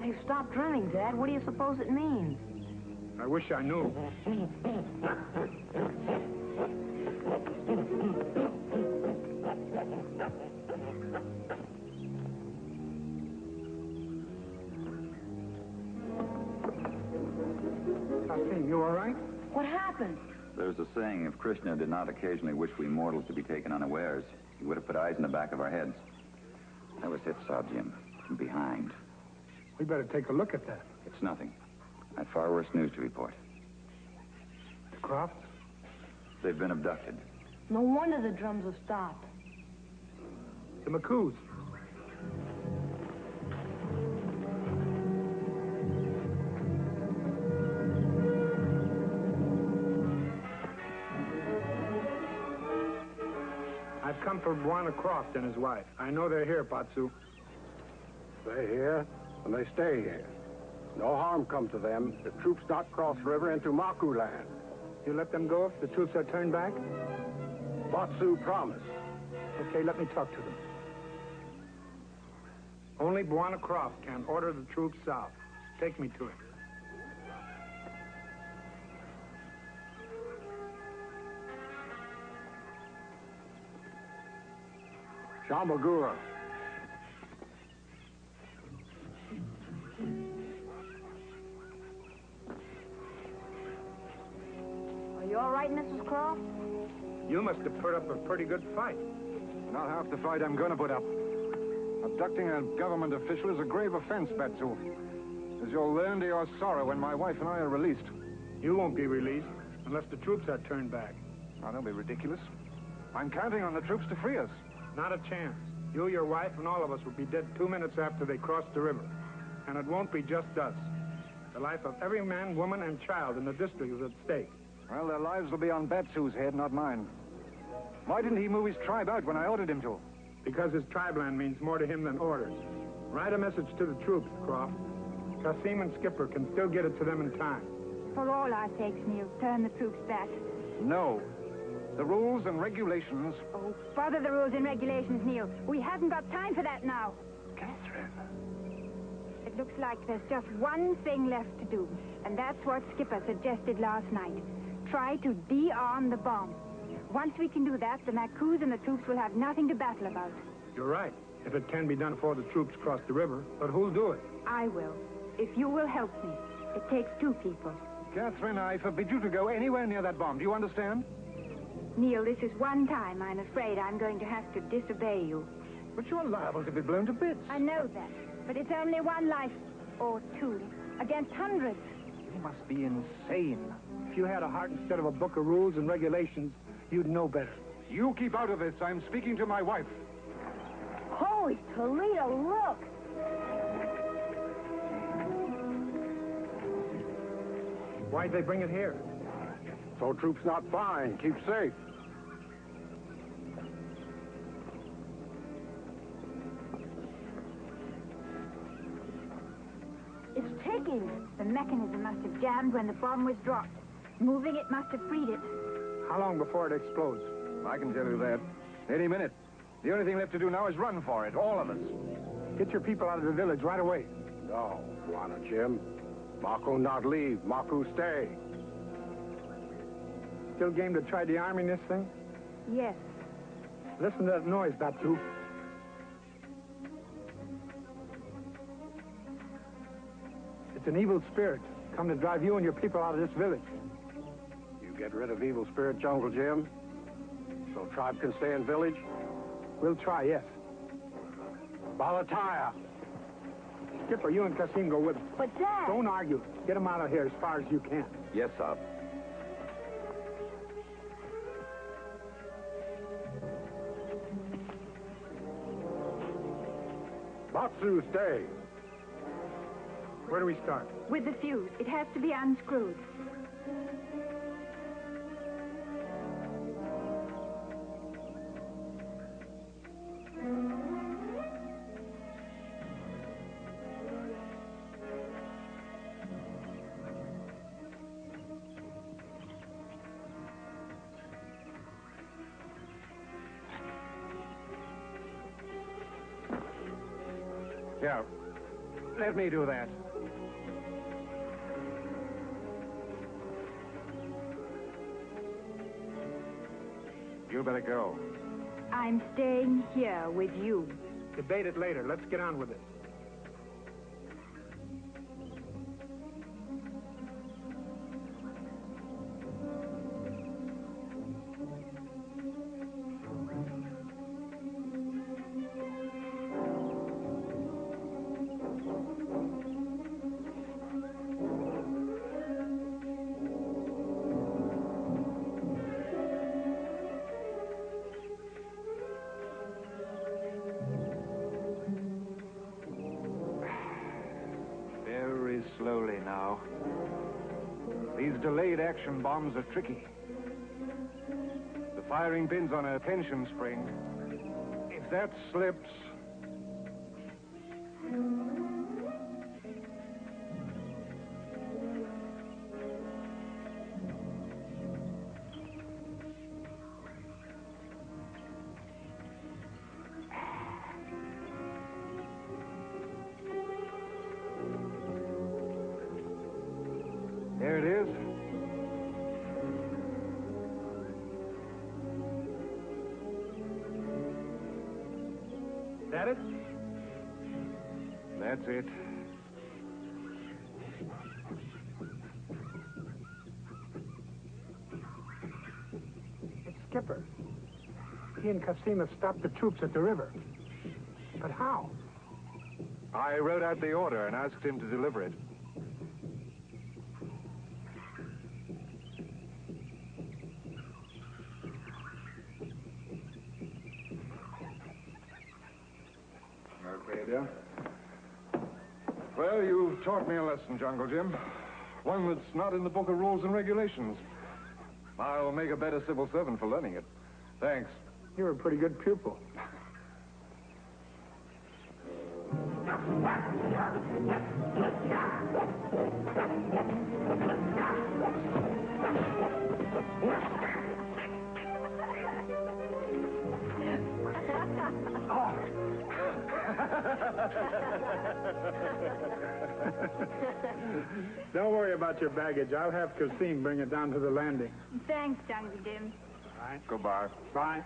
They've stopped running, Dad. What do you suppose it means? I wish I knew. Haseem, you all right? What happened? There's a saying, if Krishna did not occasionally wish we mortals to be taken unawares, he would have put eyes in the back of our heads. I was hit, Saab Jim, from behind. We better take a look at that. It's nothing. I have far worse news to report. The Crofts? They've been abducted. No wonder the drums have stopped. The McCoos. I've come for Buana Croft and his wife. I know they're here, Patsu. They're here, and they stay here. No harm come to them if troops not cross river into Maku land. You let them go if the troops are turned back? Batsu promised. Okay, let me talk to them. Only Buana Croft can order the troops south. Take me to him. Shamagura. Are you all right, Mrs. Croft? You must have put up a pretty good fight. Not half the fight I'm going to put up. Abducting a government official is a grave offense, Batsu. As you'll learn to your sorrow when my wife and I are released. You won't be released unless the troops are turned back. Now, don't be ridiculous. I'm counting on the troops to free us. Not a chance. You, your wife, and all of us will be dead 2 minutes after they cross the river. And it won't be just us. The life of every man, woman, and child in the district is at stake. Well, their lives will be on Batsu's head, not mine. Why didn't he move his tribe out when I ordered him to? Because his tribeland means more to him than orders. Write a message to the troops, Croft. Haseem and Skipper can still get it to them in time. For all our sakes, Neal, turn the troops back. No. The rules and regulations... Oh, bother the rules and regulations, Neal. We haven't got time for that now. Catherine. It looks like there's just one thing left to do, and that's what Skipper suggested last night. Try to de-arm the bomb. Once we can do that, the Macoos and the troops will have nothing to battle about. You're right, if it can be done before the troops cross the river. But who'll do it? I will, if you will help me. It takes two people. Catherine, I forbid you to go anywhere near that bomb. Do you understand? Neal, this is one time I'm afraid I'm going to have to disobey you. But you're liable to be blown to bits. I know that, but it's only one life, or two, against hundreds. You must be insane. If you had a heart instead of a book of rules and regulations, you'd know better. You keep out of this. I'm speaking to my wife. Holy Toledo, look! Why'd they bring it here? So troops not find, keep safe. It's ticking. The mechanism must have jammed when the bomb was dropped. Moving it must have freed it. How long before it explodes? I can tell you that. Any minute. The only thing left to do now is run for it, all of us. Get your people out of the village right away. No, Buana Jim. Maku not leave, Maku stay. Still game to try de-arming this thing? Yes. Listen to that noise, Batsu. It's an evil spirit come to drive you and your people out of this village. You get rid of evil spirit, Jungle Jim, so tribe can stay in village? We'll try, yes. Balataya. Skipper, you and Haseem go with them. But, Dad... Don't argue. Get them out of here as far as you can. Yes, Saab. Batsu stay. Where do we start? With the fuse. It has to be unscrewed. Here. Let me do that. You better go. I'm staying here with you. Debate it later. Let's get on with it. Slowly now. These delayed action bombs are tricky. The firing pin's on a tension spring. If that slips... There it is. That it? That's it. It's Skipper. He and Haseem have stopped the troops at the river. But how? I wrote out the order and asked him to deliver it. Well, you've taught me a lesson, Jungle Jim. One that's not in the book of rules and regulations. I'll make a better civil servant for learning it. Thanks. You're a pretty good pupil. Don't worry about your baggage. I'll have Haseem bring it down to the landing. Thanks, Jungle Jim. All right. Goodbye. Bye.